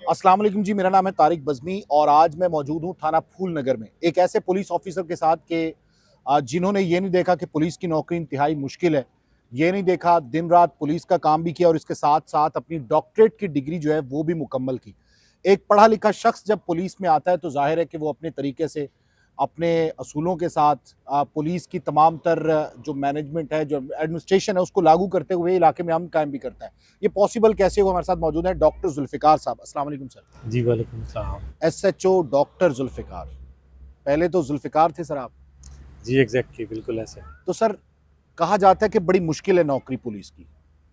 अस्सलाम वालेकुम जी, मेरा नाम है तारिक बज़मी और आज मैं मौजूद हूँ थाना फूल नगर में एक ऐसे पुलिस ऑफिसर के साथ के जिन्होंने ये नहीं देखा कि पुलिस की नौकरी इंतहाई मुश्किल है। ये नहीं देखा दिन रात पुलिस का काम भी किया और इसके साथ-साथ अपनी डॉक्टरेट की डिग्री जो है वो भी मुकम्मल की। एक पढ़ा लिखा शख्स जब पुलिस में आता है तो ज़ाहिर है कि वो अपने तरीके से अपने असूलों के साथ पुलिस की तमाम तर जो मैनेजमेंट है, जो एडमिनिस्ट्रेशन है उसको लागू करते हुए इलाके में अमन कायम भी करता है। ये पॉसिबल कैसे हुआ? हमारे साथ मौजूद हैं डॉक्टर ज़ुल्फ़िकार साहब। अस्सलाम वालेकुम सर। जी, वालेकुम सलाम। SHO doctor Zulfikar. पहले तो ज़ुल्फ़िकार थे सर आप। जी, एग्ज़ैक्टली बिल्कुल ऐसे। तो सर कहा जाता है कि बड़ी मुश्किल है नौकरी पुलिस की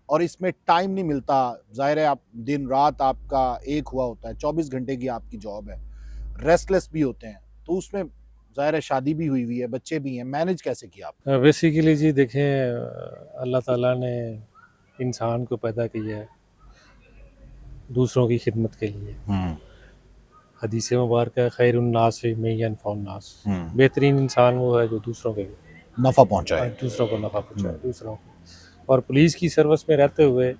और इसमें टाइम नहीं मिलता। ज़ाहिर है आप दिन-रात आपका एक हुआ होता है, 24 घंटे की आपकी जॉब है। रेस्टलेस भी होते हैं, तो उसमें ज़ाहिर है शादी भी हुई है, बच्चे भी हैं, मैनेज कैसे किया आप? बेसिकली जी देखें, अल्लाह ताला ने इंसान को पैदा किया है दूसरों की खिदमत के लिए। हुँ, हदीस मुबारक है, खैरुन्नास में यनफ़उन्नास। हुँ। बेहतरीन इंसान वो है जो दूसरों के नफ़ा पहुँचाए। दूसरों को नफ़ा पहुँचाए, हुँ, दूसरों को। और पुलिस की सर्विस में रहते हुए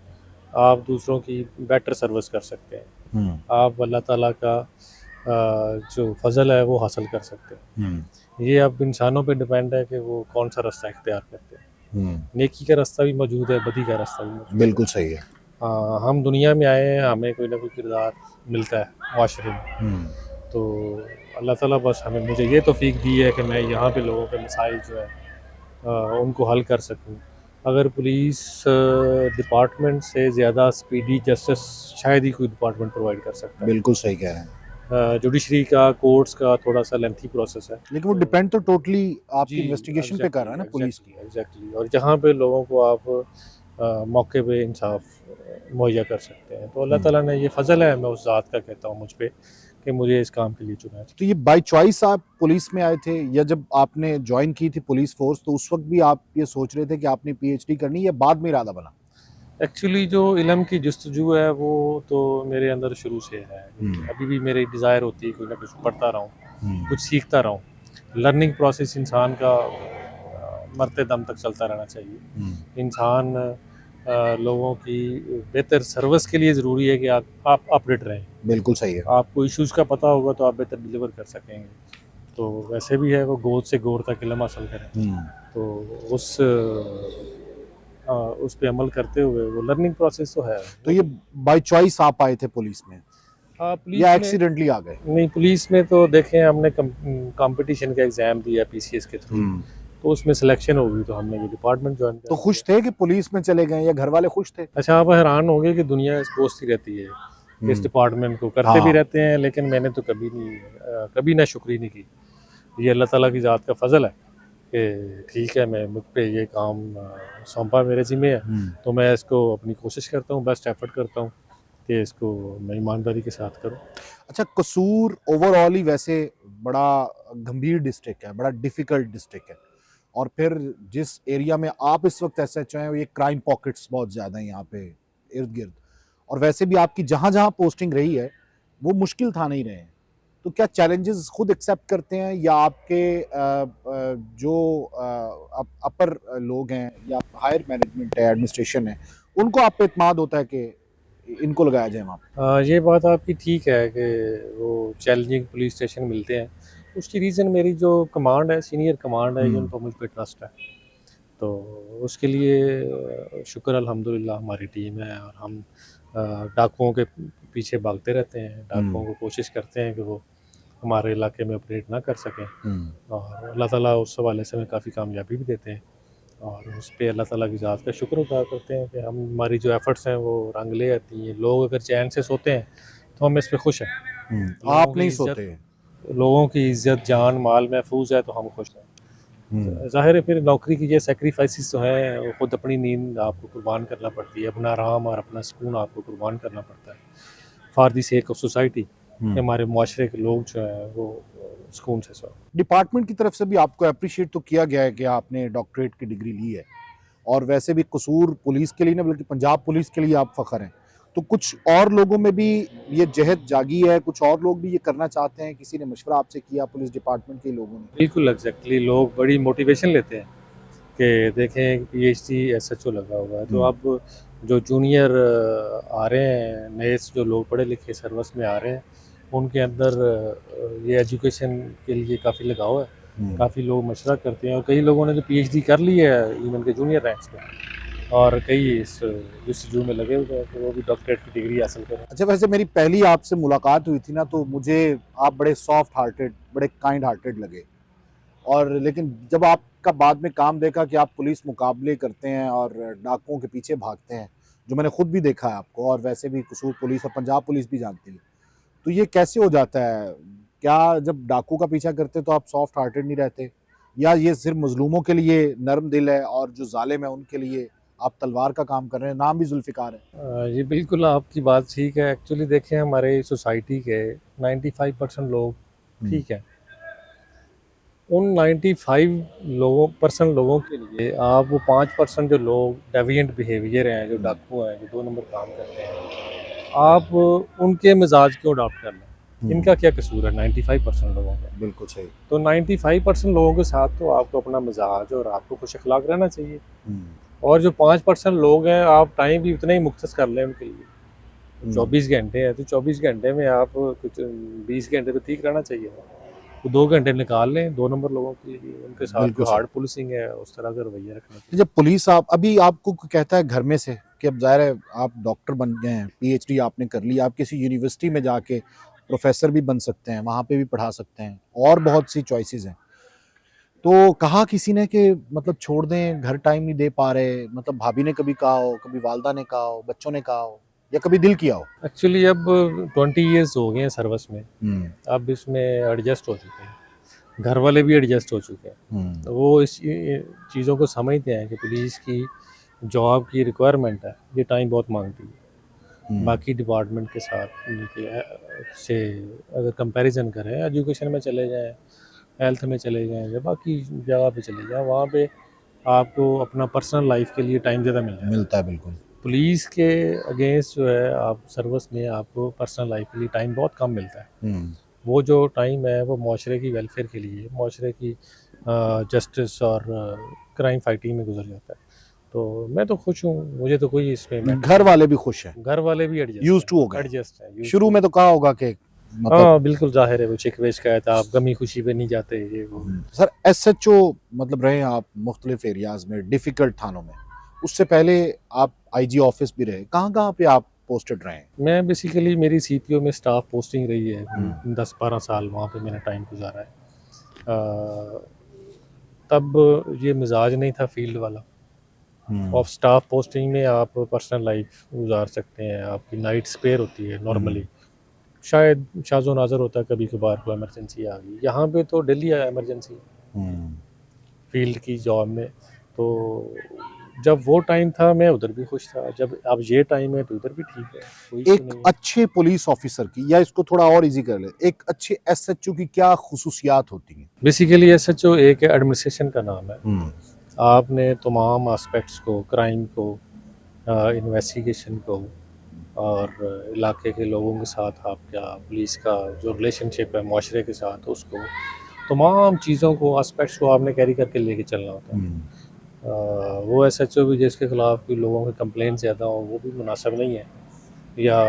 आप दूसरों की बेटर सर्विस कर सकते हैं। हुँ, आप अल्लाह ताला का जो फ़ज़ल है वो हासिल कर सकते हैं। हुँ, ये अब इंसानों पे डिपेंड है कि वो कौन-सा रास्ता इख्तियार करते हैं। हुँ। नेकी का रास्ता भी मौजूद है, बदी का रास्ता भी मौजूद है। बिल्कुल सही है। हम दुनिया में आए हैं, हमें कोई ना कोई किरदार मिलता है माशरे में। हुँ, तो अल्लाह ताला बस हमें मुझे ये तौफ़ीक दी है कि मैं यहाँ पे लोगों के मसाइल जो है उनको हल कर सकूँ। अगर पुलिस डिपार्टमेंट से ज़्यादा स्पीडी जस्टिस शायद ही कोई डिपार्टमेंट प्रोवाइड कर सकता है। बिल्कुल सही कह रहे हैं। जुडिशरी का, कोर्ट्स का थोड़ा-सा लेंथी प्रोसेस है। लेकिन वो तो डिपेंड तो टोटली जी, आपकी इन्वेस्टिगेशन पे कर रहा है ना पुलिस की। एग्ज़ैक्टली और जहाँ पे लोगों को आप मौके पे इंसाफ़ मुहैया कर सकते हैं। तो अल्लाह हुँ। ताला ने ये फ़ज़ल है, मैं उस ज़ात का कहता हूँ मुझ पे कि मुझे इस काम के लिए चुना है। तो ये बाय चॉइस आप पुलिस में आए थे या जब आपने जॉइन की थी पुलिस फ़ोर्स तो उस वक़्त भी आप ये सोच रहे थे कि आपने पीएचडी करनी या बाद में इरादा बना? एक्चुअली जो इल्म की जस्तजू है वो तो मेरे अंदर शुरू से है। हुँ, अभी भी मेरी डिज़ायर होती है कोई ना कुछ पढ़ता रहूँ, हुँ, कुछ सीखता रहूँ। लर्निंग प्रोसेस इंसान का मरते दम तक चलता रहना चाहिए। हुँ, इंसान लोगों की बेहतर सर्विस के लिए ज़रूरी है कि आप अपडेट रहें। बिल्कुल सही है। आपको इश्यूज़ का पता होगा तो आप बेहतर डिलीवर कर सकेंगे। तो वैसे भी है वो गोद से गोर तक इल्म हासिल करें। हुँ, तो उस उस पे अमल करते हुए वो लर्निंग प्रोसेस तो है। तो वो ये तो बाय चॉइस आप आए थे पुलिस में या पुलिस में एक्सीडेंटली आ गए? नहीं, पुलिस में तो देखें हमने कॉम्पिटिशन का एग्ज़ाम दिया पीसीएस के थ्रू। हुँ, तो उसमें सिलेक्शन हो गई तो हमने ये डिपार्टमेंट जॉइन कर तो लिया। खुश थे कि पुलिस में चले गए या घरवाले खुश थे? अच्छा, आप हैरान होंगे कि दुनिया कोसती रहती है इस हुँ, डिपार्टमेंट को, करते भी हाँ, रहते हैं लेकिन मैंने तो कभी नाशुक्री नहीं की। ये अल्लाह ताला की ज़ात का फ़ज़ल है कि ठीक है, मैं मुझ पे ये काम सौंपा मेरे ज़िम्मे है, हुँ। तो मैं इसको अपनी कोशिश करता हूँ, बेस्ट एफ़र्ट करता हूँ कि इसको मैं ईमानदारी के साथ करूँ। अच्छा कसूर ओवरऑल ही वैसे बड़ा गंभीर डिस्ट्रिक्ट है, बड़ा डिफ़िकल्ट डिस्ट्रिक्ट है और फिर जिस एरिया में आप इस वक़्त एसएचओ हैं, ये क्राइम पॉकेट्स बहुत ज़्यादा हैं यहाँ पे इर्द-गिर्द और वैसे भी आपकी जहाँ-जहाँ पोस्टिंग रही है, वो मुश्किल था नहीं रहे हैं। तो क्या चैलेंजेज़ खुद एक्सेप्ट करते हैं या आपके जो अपर लोग हैं या हायर मैनेजमेंट है, एडमिनिस्ट्रेशन है, उनको आप पे इत्मीनान होता है कि इनको लगाया जाए वहाँ पे? ये बात आपकी ठीक है कि वो चैलेंजिंग पुलिस स्टेशन मिलते हैं। उसकी रीज़न मेरी जो कमांड है, सीनियर कमांड है, हुँ, उनको मुझ पे ट्रस्ट है। तो उसके लिए शुक्र अल्हम्दुलिल्लाह हमारी टीम है और हम डाकुओं के पीछे भागते रहते हैं। डाकुओं हुँ, को कोशिश करते हैं कि वो हमारे इलाके में ऑपरेट ना कर सकें हुँ। और अल्लाह ताला उस हवाले से हमें काफ़ी कामयाबी भी देते हैं और उस पे अल्लाह ताला की ज़ात का शुक्र अदा करते हैं कि हमारी जो एफ़र्ट्स हैं वो रंग ले आती हैं। लोग अगर चैन से सोते हैं तो हम इस पे खुश हैं। लोगों आप की नहीं इज़्ज़त सोते। लोगों की इज़्ज़त, जान, माल महफूज़ है तो हम खुश हैं। हुँ, ज़ाहिर है फिर नौकरी की ये सैक्रिफ़ाइसेस तो हैं, वो खुद अपनी नींद आपको कुर्बान करना पड़ती है, अपना आराम और अपना सुकून आपको कुर्बान करना पड़ता है, for the sake of society कि हुँ। हमारे मुआशरे के लोग जो हैं वो सुकून से सोएँ। डिपार्टमेंट की तरफ से भी आपको एप्रिशिएट तो किया गया है कि आपने डॉक्टरेट की डिग्री ली है और वैसे भी कसूर पुलिस के लिए नहीं बल्कि पंजाब पुलिस के लिए आप फ़ख्र हैं। तो कुछ और लोगों में भी ये जहद जागी है, कुछ और लोग भी ये करना चाहते हैं, किसी ने मशवरा आपसे किया पुलिस डिपार्टमेंट के लोगों ने? बिल्कुल एग्ज़ैक्टली लोग बड़ी मोटिवेशन लेते हैं कि देखें पीएचडी एसएचओ लगा हुआ है, तो हुँ, अब जो जूनियर आ रहे हैं नए जो लोग पढ़े लिखे सर्विस में आ रहे हैं उनके अंदर ये एजुकेशन के लिए काफ़ी लगाव है। काफ़ी लोग मशवरा करते हैं और कई लोगों ने तो पीएचडी कर ली है इवन के जूनियर रैंक्स में, और कई इस जस्तजू में लगे हुए हैं कि वो भी डॉक्टरेट की डिग्री हासिल करें। अच्छा, वैसे मेरी पहली आपसे मुलाकात हुई थी ना, तो मुझे आप बड़े सॉफ्ट हार्टेड, बड़े काइंड हार्टेड लगे। और लेकिन जब आपका बाद में काम देखा कि आप पुलिस मुकाबले करते हैं और डाकुओं के पीछे भागते हैं, जो मैंने खुद भी देखा है आपको, और वैसे भी कसूर पुलिस और पंजाब पुलिस भी जानती है, तो ये कैसे हो जाता है? क्या जब डाकू का पीछा करते तो आप सॉफ्ट हार्टेड नहीं रहते, या ये सिर्फ मजलूमों के लिए नरम दिल है और जो जालिम है उनके लिए आप तलवार का काम कर रहे हैं? नाम भी जुल्फिकार है। ये बिल्कुल आपकी बात ठीक है। एक्चुअली देखें हमारे सोसाइटी के 95% लोग ठीक है, उन 95 लोगों के लिए आप वो 5% जो लोग डेविएंट बिहेवियर हैं, जो डाकू हैं, जो 2 नंबर काम करते हैं, आप उनके मिजाज क्यों अडॉप्ट कर लें? इनका क्या कसूर है 95% लोगों का? बिल्कुल सही। तो 95% लोगों के साथ तो आपको अपना मिजाज और आपको खुश अखलाक रहना चाहिए, और जो 5% लोग हैं आप टाइम भी उतना ही मुख्तस कर लें उनके लिए। 24 घंटे हैं तो 24 घंटे में आप कुछ 20 घंटे तो ठीक रहना चाहिए, तो 2 घंटे निकाल लें 2 नंबर लोगों के लिए। उनके साथ बिल्कुल जो सही। हार्ड पुलिसिंग है उस तरह का रवैया रखना चाहिए। जब पुलिस आप अभी आपको कहता है घर में से कि अब ज़ाहिर है आप डॉक्टर बन गए हैं, पीएचडी आपने कर ली, आप किसी यूनिवर्सिटी में जाके प्रोफेसर भी बन सकते हैं, वहाँ पे भी पढ़ा सकते हैं, और बहुत सी चॉइसेस हैं। तो कहा किसी ने कि मतलब छोड़ दें, घर टाइम नहीं दे पा रहे, मतलब भाभी ने कभी कहा हो, कभी वालदा ने कहा हो, बच्चों ने कहा हो, या कभी दिल किया हो? एक्चुअली अब 20 ईयर्स हो गए हैं सर्विस में, अब इसमें एडजस्ट हो चुके हैं, घर वाले भी एडजस्ट हो चुके हैं। तो वो इस चीज़ों को समझते हैं कि पुलिस की जॉब की रिक्वायरमेंट है, ये टाइम बहुत मांगती है। बाकी डिपार्टमेंट के साथ से अगर कंपैरिजन करें, एजुकेशन में चले जाएं, हेल्थ में चले जाएं, या बाकी जगह पे चले जाएं, वहाँ पे आपको अपना पर्सनल लाइफ के लिए टाइम ज़्यादा मिल जाता है। मिलता है, बिल्कुल। पुलिस के अगेंस्ट जो है आप सर्विस में आपको पर्सनल लाइफ के लिए टाइम बहुत कम मिलता है। वो जो टाइम है वो माशरे की वेलफेयर के लिए, माशरे की जस्टिस और क्राइम फाइटिंग में गुजर जाता है। तो मैं तो खुश हूँ, मुझे तो कोई इसमें घर वाले भी खुश हैं, घर वाले भी एडजस्ट यूज्ड टू हो गए। है। शुरू में तो कहा होगा कि मतलब हाँ बिल्कुल जाहिर है, वो शिकवे शिकायत, आप गमी खुशी पे नहीं जाते ये वो। सर एसएचओ मतलब रहे आप मुख्तलिफ एरियाज में, डिफिकल्ट थानों में, उससे पहले आप आईजी ऑफिस भी रहे, कहाँ कहाँ पे आप पोस्टेड रहे हैं? मैं बेसिकली मेरी सीपीओ में स्टाफ पोस्टिंग रही है, 10-12 साल वहाँ पे मैंने टाइम गुजारा है। तब ये मिजाज नहीं था फील्ड वाला, और स्टाफ पोस्टिंग में आप पर्सनल लाइफ गुजार सकते हैं, आपकी नाइट स्पेयर होती है नॉर्मली, शायद शाज़ो नाज़र होता है कभी कभार कोई इमरजेंसी आ गई, यहाँ पे तो डेली है इमरजेंसी फील्ड की जॉब में। तो जब वो टाइम था मैं उधर भी खुश था, जब अब ये टाइम है तो उधर भी ठीक है, कोई इशू एक नहीं है। अच्छे पुलिस ऑफिसर की, या इसको थोड़ा और इजी कर ले, एक अच्छे एसएचओ की क्या खुसूसियात होती हैं? बेसिकली एसएचओ एक एडमिनिस्ट्रेशन का नाम है। आपने तमाम एस्पेक्ट्स को, क्राइम को, इन्वेस्टिगेशन को, और इलाके के लोगों के साथ आपका पुलिस का जो रिलेशनशिप है माशरे के साथ, उसको तमाम चीज़ों को, एस्पेक्ट्स को आपने कैरी करके लेके चलना होता है। वो एसएचओ भी जिसके ख़िलाफ़ कोई लोगों के कंप्लेंट ज़्यादा हो वो भी मुनासिब नहीं है, या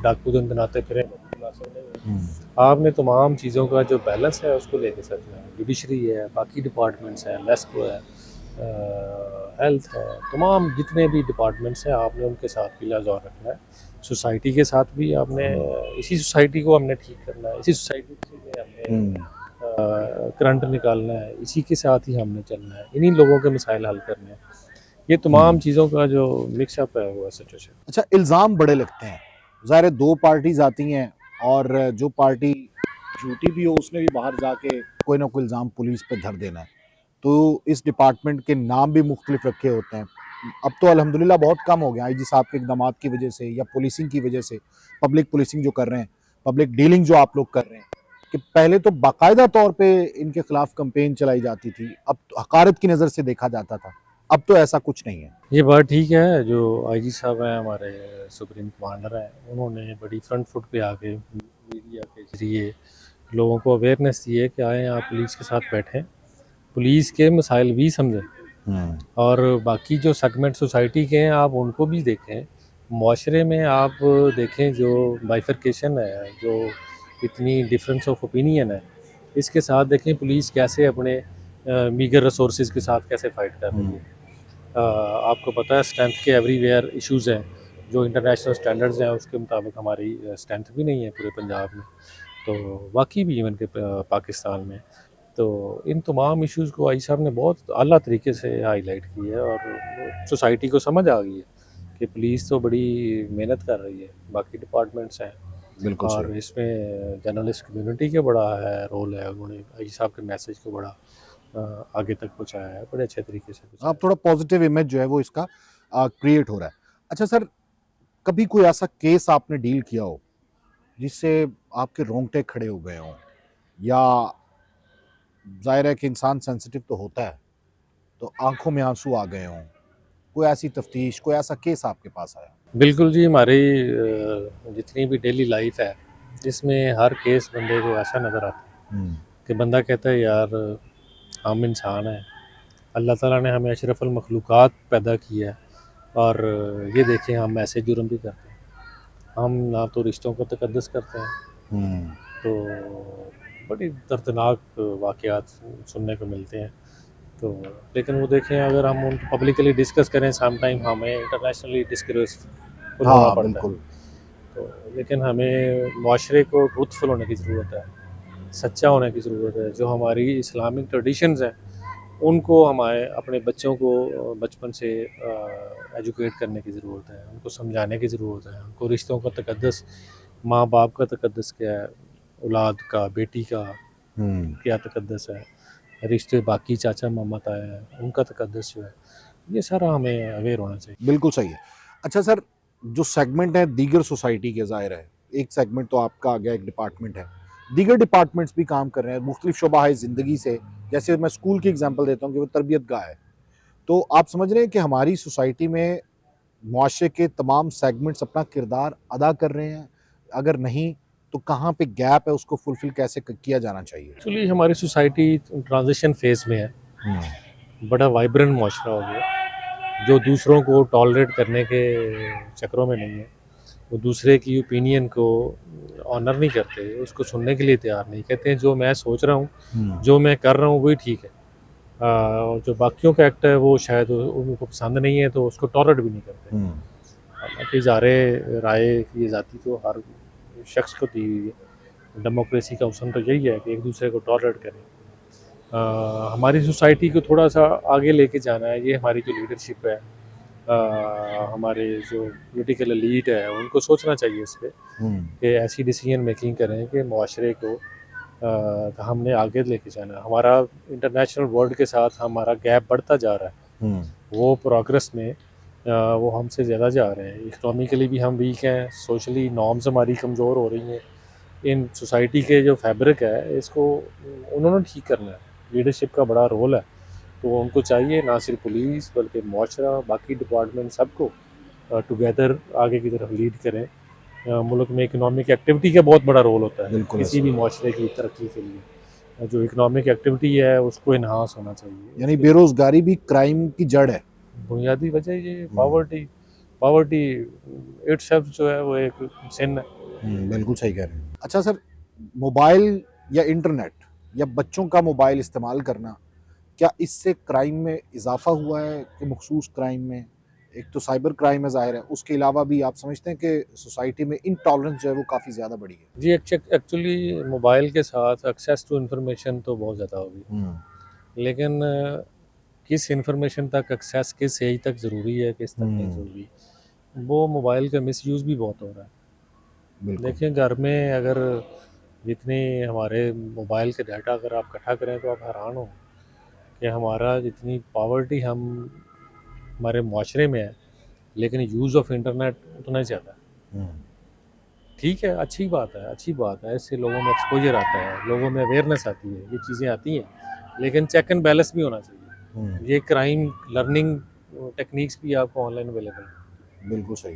डाकू दिन बनाते फिरें वो भी मुनासिब नहीं है। आपने तमाम चीज़ों का जो बैलेंस है उसको लेके चलना है। जुडिशरी है, बाकी डिपार्टमेंट्स हैं, लेस्को है, हेल्थ है, तमाम जितने भी डिपार्टमेंट्स हैं आपने उनके साथ भी लिहाज़ रखना है। सोसाइटी के साथ भी आपने, इसी सोसाइटी को हमने ठीक करना है, इसी सोसाइटी से हमने करंट निकालना है, इसी के साथ ही हमने चलना है, इन्हीं लोगों के मसाइल हल करने हैं। ये तमाम चीज़ों का जो मिक्सअप है वो ऐसा है। अच्छा, इल्ज़ाम बड़े लगते हैं, ज़ाहिर है 2 पार्टीज आती हैं, और जो पार्टी झूठी भी हो उसने भी बाहर जाके कोई ना कोई इल्ज़ाम पुलिस पे धर देना है। तो इस डिपार्टमेंट के नाम भी मुख्तलिफ रखे होते हैं। अब तो अल्हम्दुलिल्लाह बहुत कम हो गया, आईजी साहब के इक़दामात की वजह से, या पुलिसिंग की वजह से, पब्लिक पुलिसिंग जो कर रहे हैं, पब्लिक डीलिंग जो आप लोग कर रहे हैं, कि पहले तो बाकायदा तौर पे इनके खिलाफ कैंपेन चलाई जाती थी, अब तो हकारत की नज़र से देखा जाता था, अब तो ऐसा कुछ नहीं है। ये बात ठीक है, जो आईजी साहब हैं हमारे सुप्रीम कमांडर हैं, उन्होंने बड़ी फ्रंट फुट पे आके मीडिया के जरिए लोगों को अवेयरनेस दी है कि आएँ आप पुलिस के साथ बैठें, पुलिस के मसाइल भी समझें, और बाकी जो सेगमेंट सोसाइटी के हैं आप उनको भी देखें, मुआशरे में आप देखें जो बाइफरकेशन है, जो इतनी डिफरेंस ऑफ ओपिनियन है, इसके साथ देखें पुलिस कैसे अपने मीगर रिसोर्सेज के साथ कैसे फाइट कर रही है। आपको पता है स्ट्रेंथ के एवरीवेयर इश्यूज़ हैं, जो इंटरनेशनल स्टैंडर्ड्स हैं उसके मुताबिक हमारी स्ट्रेंथ भी नहीं है पूरे पंजाब में, तो बाकी भी इवन के पाकिस्तान में। तो इन तमाम इश्यूज़ को आई साहब ने बहुत आला तरीके से हाईलाइट की है और सोसाइटी को समझ आ गई है कि पुलिस तो बड़ी मेहनत कर रही है, बाकी डिपार्टमेंट्स हैं बिल्कुल और सही। इसमें जर्नलिस्ट कम्युनिटी का बड़ा है रोल है, उन्होंने आई साहब के मैसेज को बड़ा आगे तक पहुँचाया है, बड़े अच्छे तरीके से पहुँचाया अब थोड़ा पॉजिटिव इमेज जो है वो इसका क्रिएट हो रहा है। अच्छा सर, कभी कोई ऐसा केस आपने डील किया हो जिससे आपके रोंगटे खड़े हो गए हों, या जाहिर है कि इंसान सेंसिटिव तो होता है, तो आंखों में आंसू आ गए हों, कोई ऐसी तफ्तीश, कोई ऐसा केस आपके पास आया? बिल्कुल जी, हमारी जितनी भी डेली लाइफ है इसमें हर केस बंदे को ऐसा नज़र आता है कि बंदा कहता है यार हम इंसान हैं, अल्लाह ताला ने हमें अशरफुल मखलूक़ात पैदा किया है और ये देखें हम ऐसे जुर्म भी करते हैं, हम ना तो रिश्तों को तकद्दुस करते हैं, तो बड़ी दर्दनाक वाक़यात सुनने को मिलते हैं। तो लेकिन वो देखें अगर हम उनको पब्लिकली डिस्कस करें सम टाइम हमें इंटरनेशनली डिस्ग्रेसफुल होना हाँ पड़ता है। बिल्कुल। तो लेकिन हमें मुआशरे को ट्रूथफुल होने की ज़रूरत है, सच्चा होने की ज़रूरत है। जो हमारी इस्लामिक ट्रेडिशंस हैं उनको हमारे अपने बच्चों को बचपन से एजुकेट करने की ज़रूरत है, उनको समझाने की ज़रूरत है, उनको रिश्तों का तकद्दुस, माँ बाप का तकद्दुस क्या है, औलाद का, बेटी का क्या तकद्दुस है, रिश्ते बाकी चाचा मामा ताया है उनका तकद्दुस जो है, ये सारा हमें अवेयर होना चाहिए। बिल्कुल सही है। अच्छा सर, जो सेगमेंट है दीगर सोसाइटी के, ज़ाहिर है एक सेगमेंट तो आपका आ गया, एक डिपार्टमेंट है, दीगर डिपार्टमेंट्स भी काम कर रहे हैं, मुख्तलिफ शोबा है ज़िंदगी से। जैसे मैं स्कूल की एग्जांपल देता हूँ कि वो तरबियत गाह है, तो आप समझ रहे हैं कि हमारी सोसाइटी में मुआशरे के तमाम सेगमेंट्स अपना किरदार अदा कर रहे हैं? अगर नहीं, तो कहाँ पे गैप है, उसको फुलफिल कैसे किया जाना चाहिए? एक्चुअली हमारी सोसाइटी ट्रांजिशन फेज़ में है, बड़ा वाइब्रेंट मुआशरा हो गया, जो दूसरों को टॉलरेट करने के चक्करों में नहीं है, वो दूसरे की ओपिनियन को ऑनर नहीं करते, उसको सुनने के लिए तैयार नहीं, कहते हैं जो मैं सोच रहा हूँ, जो मैं कर रहा हूँ वही ठीक है। और जो बाकियों का एक्ट है वो शायद उनको पसंद नहीं है तो उसको टॉलरेट भी नहीं करते। हालांकि इज़हारे राय की आज़ादी तो हर शख्स को दी हुई है, डेमोक्रेसी का हुस्न तो यही है कि एक दूसरे को टॉलरेट करें। हमारी सोसाइटी को थोड़ा सा आगे लेके जाना है, ये हमारी जो लीडरशिप है, हमारे जो पॉलिटिकल एलीट है उनको सोचना चाहिए इस पर कि ऐसी डिसीजन मेकिंग करें कि मुआशरे को हमने आगे लेके जाना है। हमारा इंटरनेशनल वर्ल्ड के साथ हमारा गैप बढ़ता जा रहा है, वो प्रोग्रेस में वो हमसे ज़्यादा जा रहे हैं, इकनॉमिकली भी हम वीक हैं, सोशली नॉर्म्स हमारी कमज़ोर हो रही हैं। इन सोसाइटी के जो फैब्रिक है इसको उन्होंने ठीक करना है, लीडरशिप का बड़ा रोल है, तो उनको चाहिए ना सिर्फ पुलिस बल्कि मुआशरा, बाकी डिपार्टमेंट सबको टुगेदर आगे की तरफ लीड करें। मुल्क में इकनॉमिक एक्टिविटी का बहुत बड़ा रोल होता है किसी भी मुआशरे की तरक्की के लिए, जो इकनॉमिक एक्टिविटी है उसको इन्हांस होना चाहिए। यानी बेरोजगारी भी क्राइम की जड़ है। बुनियादी वजह ये पावर्टी इटसेल्फ जो है वो एक सिन है। बिल्कुल सही कह रहे हैं। अच्छा सर, मोबाइल या इंटरनेट या बच्चों का मोबाइल इस्तेमाल करना, क्या इससे क्राइम में इजाफा हुआ है कि मखसूस क्राइम में? एक तो साइबर क्राइम है ज़ाहिर है, उसके अलावा भी आप समझते हैं कि सोसाइटी में इनटॉलरेंस जो है वो काफ़ी ज़्यादा बढ़ी है? जी, एक्चुअली मोबाइल के साथ एक्सेस टू इन्फॉर्मेशन तो बहुत ज़्यादा होगी, लेकिन किस इन्फॉर्मेशन तक एक्सेस किस एज तक ज़रूरी है, किस तक नहीं ज़रूरी, वो मोबाइल का मिसयूज़ भी बहुत हो रहा है। देखिए घर में अगर जितने हमारे मोबाइल के डाटा अगर आप इकट्ठा करें तो आप हैरान हो कि हमारा जितनी पावर्टी हम हमारे मुआशरे में है, लेकिन यूज़ ऑफ इंटरनेट उतना ही ज़्यादा है। ठीक है, अच्छी बात है, इससे लोगों में एक्सपोजर आता है, लोगों में अवेयरनेस आती है, ये चीज़ें आती हैं, लेकिन चेक एंड बैलेंस भी होना चाहिए। ये क्राइम लर्निंग टेक्निक्स भी आपको ऑनलाइन अवेलेबल है। बिल्कुल सही।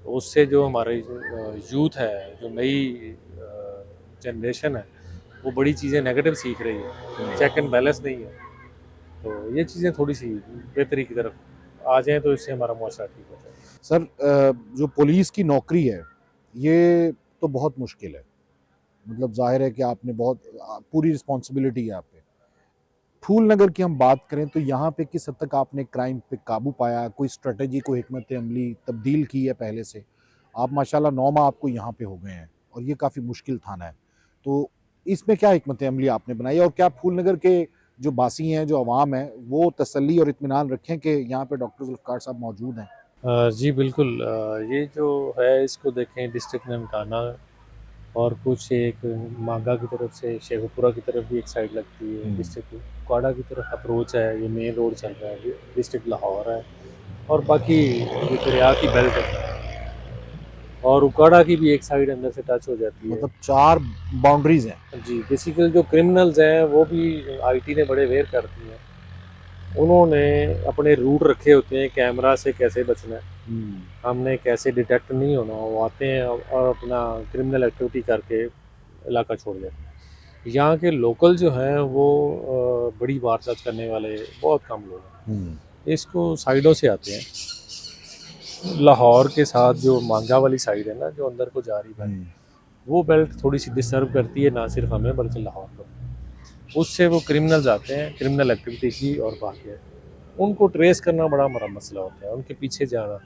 तो उससे जो हमारी यूथ है, जो नई जनरेशन है, वो बड़ी चीज़ें नेगेटिव सीख रही है, चेक एंड बैलेंस नहीं है। तो ये चीज़ें थोड़ी सी बेहतरी की तरफ आ जाएँ तो इससे हमारा मुआशरा ठीक हो जाए। सर जो पुलिस की नौकरी है ये तो बहुत मुश्किल है। मतलब ज़ाहिर है कि आपने बहुत पूरी रिस्पॉन्सिबिलिटी है आप पे। फूल नगर की हम बात करें तो यहाँ पे किस हद तक आपने क्राइम पे काबू पाया, कोई स्ट्रेटजी, कोई हिकमत अमली तब्दील की है पहले से? आप माशाल्लाह 9 माह आपको यहाँ पे हो गए हैं और ये काफ़ी मुश्किल थाना है। तो इसमें क्या हिकमत अमली आपने बनाई और क्या फूल नगर के जो बासी हैं, जो अवाम है, वो तसल्ली और इत्मीनान रखें कि यहाँ पे डॉक्टर ज़ुल्फ़िकार साहब मौजूद हैं? जी बिल्कुल, ये जो है इसको देखें डिस्ट्रिक्ट ननकाना और कुछ एक मांगा की तरफ से शेखुपुरा की तरफ भी एक साइड लगती है, डिस्ट्रिक्ट काड़ा की तरफ अप्रोच है, ये मेन रोड चल रहा है, डिस्ट्रिक्ट लाहौर है और बाकी ये दरिया की बेल्ट है और उकाड़ा की भी एक साइड अंदर से टच हो जाती है। मतलब 4 बाउंड्रीज़ हैं। जी, बेसिकली जो क्रिमिनल्स हैं वो भी आईटी ने बड़े अवेयर कर दिए हैं। उन्होंने अपने रूट रखे होते हैं, कैमरा से कैसे बचना है, हमने कैसे डिटेक्ट नहीं होना, वो आते हैं और अपना क्रिमिनल एक्टिविटी करके इलाका छोड़ जाते हैं। यहाँ के लोकल जो हैं वो बड़ी वारदात करने वाले बहुत कम लोग हैं, इसको साइडों से आते हैं। लाहौर के साथ जो मांगा वाली साइड है ना, जो अंदर को जा रही बेल्ट, वो बेल्ट थोड़ी सी डिस्टर्ब करती है ना सिर्फ हमें बल्कि लाहौर को। उससे वो क्रिमिनल्स आते हैं क्रिमिनल एक्टिविटी की और भागते हैं। उनको ट्रेस करना बड़ा हमारा मसला होता है, उनके पीछे जाना।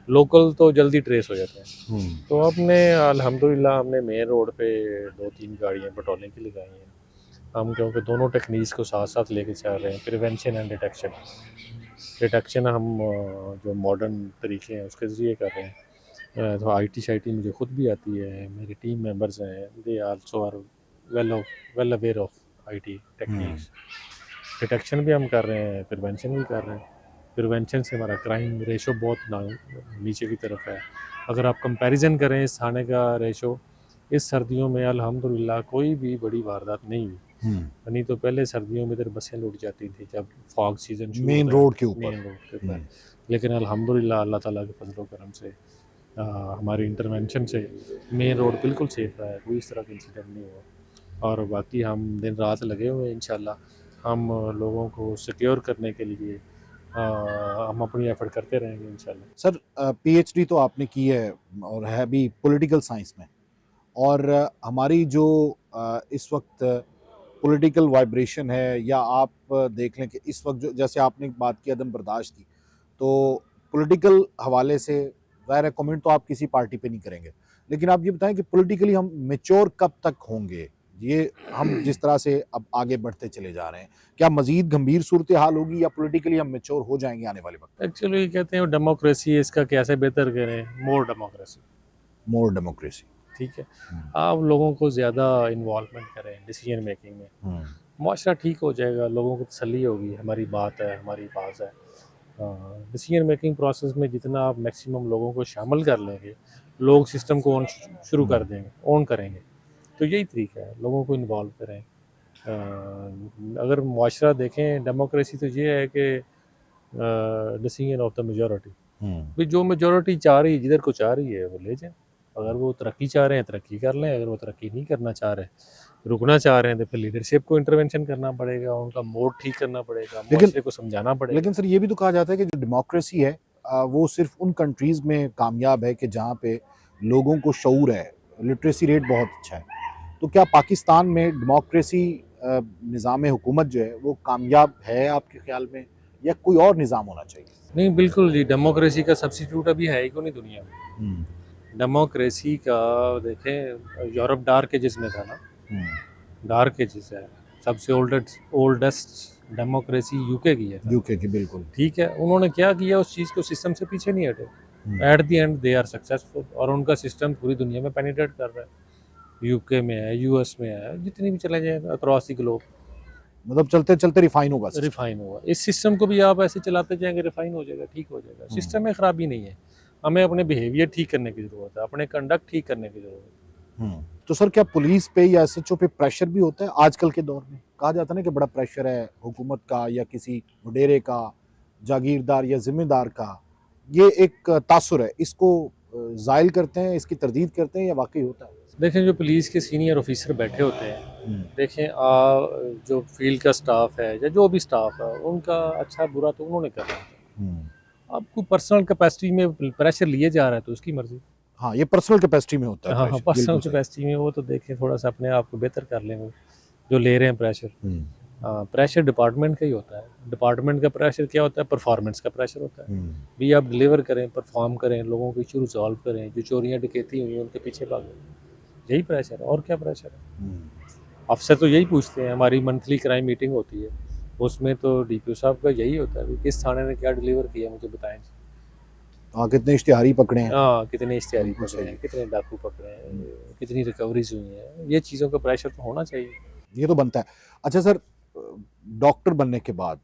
लोकल तो जल्दी ट्रेस हो जाते हैं। तो हमने अल्हम्दुलिल्लाह हमने मेन रोड पे 2-3 गाड़ियाँ पेट्रोलिंग की लगाई हैं। हम क्योंकि दोनों टेक्निक्स को साथ साथ लेके चल रहे हैं, प्रिवेंशन एंड डिटेक्शन। डिटेक्शन हम जो मॉडर्न तरीके हैं उसके ज़रिए कर रहे हैं। तो आईटी शाईटी मुझे खुद भी आती है, मेरे टीम मेंबर्स हैं, they also are well aware of IT techniques. Detection भी हम कर रहे हैं, प्रिवेंशन भी कर रहे हैं। प्रिवेंशन से हमारा क्राइम रेशो बहुत नीचे की तरफ है। अगर आप कंपैरिजन करें इस थाने का रेशो, इस सर्दियों में अल्हम्दुलिल्लाह कोई भी बड़ी वारदात नहीं हुई। नहीं तो पहले सर्दियों में इधर बसें लुट जाती थी जब फॉग सीज़न शुरू मेन होता है, रोड के ऊपर। मेन रोड के ऊपर। लेकिन अल्हम्दुलिल्लाह अल्लाह ताला के फजल करम से हमारे इंटरवेंशन से मेन रोड बिल्कुल सेफ रहा है, कोई इस तरह का इंसिडेंट नहीं हुआ। और बाकी हम दिन रात लगे हुए हैं इंशाल्लाह। हम लोगों को सिक्योर करने के लिए हम अपनी एफर्ट करते रहेंगे इंशाल्लाह। सर पीएचडी तो आपने की है और है भी पॉलिटिकल साइंस में और हमारी जो इस वक्त पॉलिटिकल वाइब्रेशन है या आप देख लें कि इस वक्त जो जैसे आपने बात की अदम बर्दाश्त की, तो पॉलिटिकल हवाले से ज़ाहिर है कमेंट तो आप किसी पार्टी पे नहीं करेंगे, लेकिन आप ये बताएं कि पॉलिटिकली हम मैच्योर कब तक होंगे? ये हम जिस तरह से अब आगे बढ़ते चले जा रहे हैं, क्या मज़ीद गंभीर सूरत हाल होगी या पॉलिटिकली हम मैच्योर हो जाएंगे आने वाले वक्त? एक्चुअली कहते हैं डेमोक्रेसी है, इसका कैसे बेहतर करें, मोर डेमोक्रेसी। मोर डेमोक्रेसी। ठीक है, आप लोगों को ज़्यादा इन्वॉल्वमेंट करें डिसीजन मेकिंग में, मुआशरा ठीक हो जाएगा, लोगों को तसल्ली होगी, हमारी बात है, हमारी बात है। डिसीजन मेकिंग प्रोसेस में जितना आप मैक्सिमम लोगों को शामिल कर लेंगे, लोग सिस्टम को ऑन शुरू कर देंगे, ऑन करेंगे। तो यही तरीका है, लोगों को इन्वॉल्व करें। अगर मुआशरा देखें, डेमोक्रेसी तो ये है कि डिसीजन ऑफ द मेजॉरिटी। भाई जो मेजॉरिटी चाह रही है, जिधर को चाह रही है वो ले जाए। अगर वो तरक्की चाह रहे हैं तरक्की कर लें, अगर वो तरक्की नहीं करना चाह रहे, रुकना चाह रहे हैं, तो फिर लीडरशिप को इंटरवेंशन करना पड़ेगा, उनका मोड ठीक करना पड़ेगा, मुआशरे को समझाना पड़ेगा। लेकिन सर ये भी तो कहा जाता है कि जो डेमोक्रेसी है वो सिर्फ उन कंट्रीज़ में कामयाब है कि जहाँ पे लोगों को शऊर है, लिटरेसी रेट बहुत अच्छा है। तो क्या पाकिस्तान में डेमोक्रेसी निज़ाम हुकूमत जो है वो कामयाब है आपके ख़्याल में या कोई और निज़ाम होना चाहिए? नहीं बिल्कुल जी, डेमोक्रेसी का सब्सिट्यूट अभी है ही क्यों नहीं दुनिया में। डेमोक्रेसी का देखें, यूरोप डार्क एजेस में था ना, डार्क एजेस है, सबसे ओल्डेस्ट डेमोक्रेसी यूके की है। यूके की बिल्कुल ठीक है, उन्होंने क्या किया, उस चीज़ को सिस्टम से पीछे नहीं हटे। At the end they are successful और उनका सिस्टम पूरी दुनिया में पेनिट्रेट कर रहा है। यूके में है, यूएस में है, जितनी भी चले जाए अक्रॉस द ग्लोब मतलब चलते चलते रिफाइन होगा system। रिफाइन हुआ। इस सिस्टम को भी आप ऐसे चलाते जाएंगे, रिफाइन हो जाएगा, ठीक हो जाएगा। सिस्टम में खराबी नहीं है, हमें अपने बिहेवियर ठीक करने की ज़रूरत है, अपने कंडक्ट ठीक करने की ज़रूरत है। तो सर क्या पुलिस पे या एसएचओ पे प्रेशर भी होता है आजकल के दौर में? कहा जाता है ना कि बड़ा प्रेशर है हुकूमत का या किसी वडेरे का, जागीरदार या जिम्मेदार का। ये एक तासुर है, इसको ज़ाइल करते हैं, इसकी तरदीद करते हैं या वाकई होता है? देखें जो पुलिस के सीनियर ऑफिसर बैठे होते हैं, देखें जो फील्ड का स्टाफ है या जो भी स्टाफ है उनका अच्छा बुरा तो उन्होंने करना होता है। अब कोई पर्सनल कैपेसिटी में प्रेशर लिए जा रहा है तो उसकी मर्जी। हाँ, ये पर्सनल कैपेसिटी में होता है हाँ प्रेशर, पर्सनल बिल्कुल सही। कैपेसिटी में वो तो देखें थोड़ा सा अपने आप को बेहतर कर लेंगे जो ले रहे हैं प्रेशर। प्रेशर डिपार्टमेंट का ही होता है। डिपार्टमेंट का प्रेशर क्या होता है? परफॉर्मेंस का प्रेशर होता है। भी आप डिलीवर करें, परफॉर्म करें, लोगों के इशू रिजॉल्व करें, जो चोरियाँ डकैती हुई हैं उनके पीछे भागें, यही प्रेशर है। और क्या प्रेशर है? अफसर तो यही पूछते हैं। हमारी मंथली क्राइम मीटिंग होती है, उसमें तो डीपीओ साहब का यही होता है कि किस थाने ने क्या डिलीवर किया मुझे बताएं। हाँ, कितने इश्तिहारी पकड़े हैं। हाँ, कितने इश्तिहारी बिल्कुल पकड़े सही। हैं, कितने डाकू पकड़े हैं, कितनी रिकवरीज हुई हैं, ये चीज़ों का प्रेशर तो होना चाहिए। ये तो बनता है। अच्छा सर, डॉक्टर बनने के बाद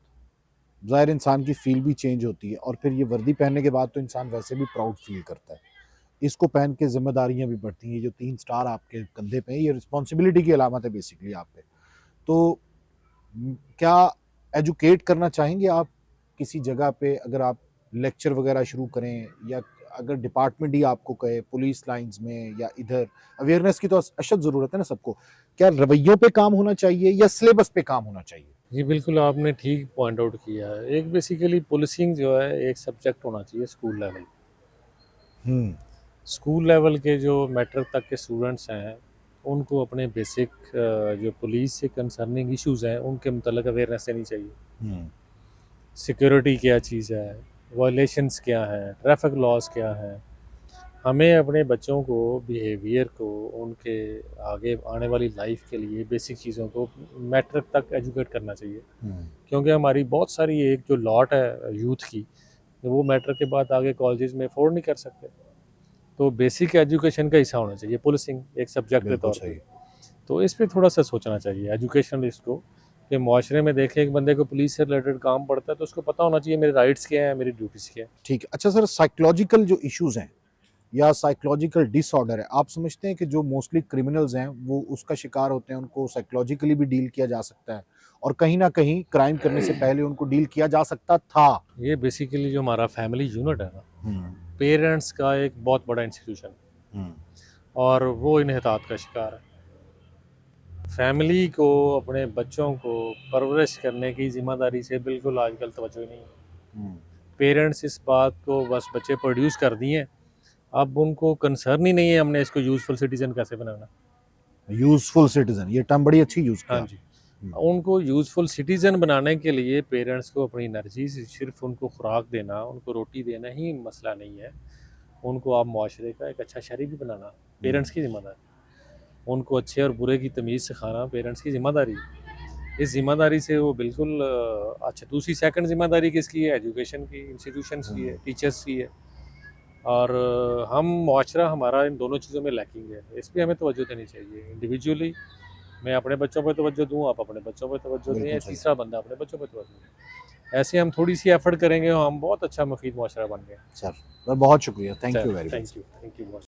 ज़ाहिर इंसान की फील भी चेंज होती है और फिर ये वर्दी पहनने के बाद तो इंसान वैसे भी प्राउड फील करता है। इसको पहन के ज़िम्मेदारियाँ भी बढ़ती हैं। ये जो 3 स्टार आपके कंधे पे हैं, ये रिस्पॉन्सिबिलिटी की अलामत है बेसिकली आप पे। तो क्या एजुकेट करना चाहेंगे आप किसी जगह पे, अगर आप लेक्चर वगैरह शुरू करें या अगर डिपार्टमेंट ही आपको कहे पुलिस लाइंस में या इधर, अवेयरनेस की तो अशद ज़रूरत है ना सबको, क्या रवैयों पे काम होना चाहिए या सिलेबस पे काम होना चाहिए? जी बिल्कुल, आपने ठीक पॉइंट आउट किया है। एक बेसिकली पुलिसिंग जो है एक सब्जेक्ट होना चाहिए स्कूल लेवल। स्कूल लेवल के जो मैट्रिक तक के स्टूडेंट्स हैं उनको अपने बेसिक जो पुलिस से कंसर्निंग इश्यूज़ हैं उनके मतलब अवेयरनेस देनी चाहिए। सिक्योरिटी क्या चीज़ है, वायलेशंस क्या हैं, ट्रैफिक लॉज क्या हैं। हमें अपने बच्चों को बिहेवियर को उनके आगे आने वाली लाइफ के लिए बेसिक चीज़ों को मैट्रिक तक एजुकेट करना चाहिए। क्योंकि हमारी बहुत सारी एक जो लॉट है यूथ की, वो मैट्रिक के बाद आगे कॉलेजेस में अफोर्ड नहीं कर सकते। तो बेसिक एजुकेशन का हिस्सा होना चाहिए पुलिसिंग एक सब्जेक्ट के बिल्कुल तौर पे। सही। तो इस पे थोड़ा सा सोचना चाहिए एजुकेशनलिस्ट को कि मुआशरे में देखें एक बंदे को पुलिस से रिलेटेड काम पड़ता है तो उसको पता होना चाहिए मेरे राइट्स क्या हैं, मेरी ड्यूटीज़ क्या है। ठीक है। अच्छा सर, साइकोलॉजिकल जो इश्यूज़ हैं या साइकोलॉजिकल डिसऑर्डर है, आप समझते हैं कि जो मोस्टली क्रिमिनल्स हैं वो उसका शिकार होते हैं, उनको साइकोलॉजिकली भी डील किया जा सकता है और कहीं न कहीं क्राइम करने से पहले उनको डील किया जा सकता था? ये बेसिकली जो हमारा फैमिली यूनिट है ना, पेरेंट्स का एक बहुत बड़ा इंस्टीट्यूशन है और वो इन्हितात का शिकार है। फैमिली को अपने बच्चों को परवरिश करने की जिम्मेदारी से बिल्कुल आजकल तवज्जो ही नहीं है। पेरेंट्स इस बात को बस बच्चे प्रोड्यूस कर दिए, अब उनको कंसर्न ही नहीं है हमने इसको यूजफुल सिटीजन कैसे बनाना। यूज़फुल सिटीज़न, ये टर्म बड़ी अच्छी यूज़ हाँ किया जी, आपने। उनको यूजफुल सिटीजन बनाने के लिए पेरेंट्स को अपनी एनर्जी से सिर्फ उनको खुराक देना, उनको रोटी देना ही मसला नहीं है। उनको आप मुआशरे का एक अच्छा शहरी भी बनाना पेरेंट्स की जिम्मेदारी। उनको अच्छे और बुरे की तमीज़ सिखाना पेरेंट्स की ज़िम्मेदारी है। इस ज़िम्मेदारी से वो बिल्कुल अच्छा। दूसरी सेकंड ज़िम्मेदारी किसकी है? एजुकेशन की, इंस्टीट्यूशंस की है, टीचर्स की है। और हम मुआशरा हमारा इन दोनों चीज़ों में लैकिंग है। इस पे हमें तवज्जो देनी चाहिए। इंडिविजुअली मैं अपने बच्चों पे तवज्जो दूँ, आप अपने बच्चों पे तवज्जो दें, बिल्कुल सही। तीसरा बंदा अपने बच्चों पे तवज्जो दें। ऐसे हम थोड़ी सी एफर्ट करेंगे, हम बहुत अच्छा मुफीद मुआशरा बन गए। सर, बहुत शुक्रिया। Thank you very much. Thank you बहुत।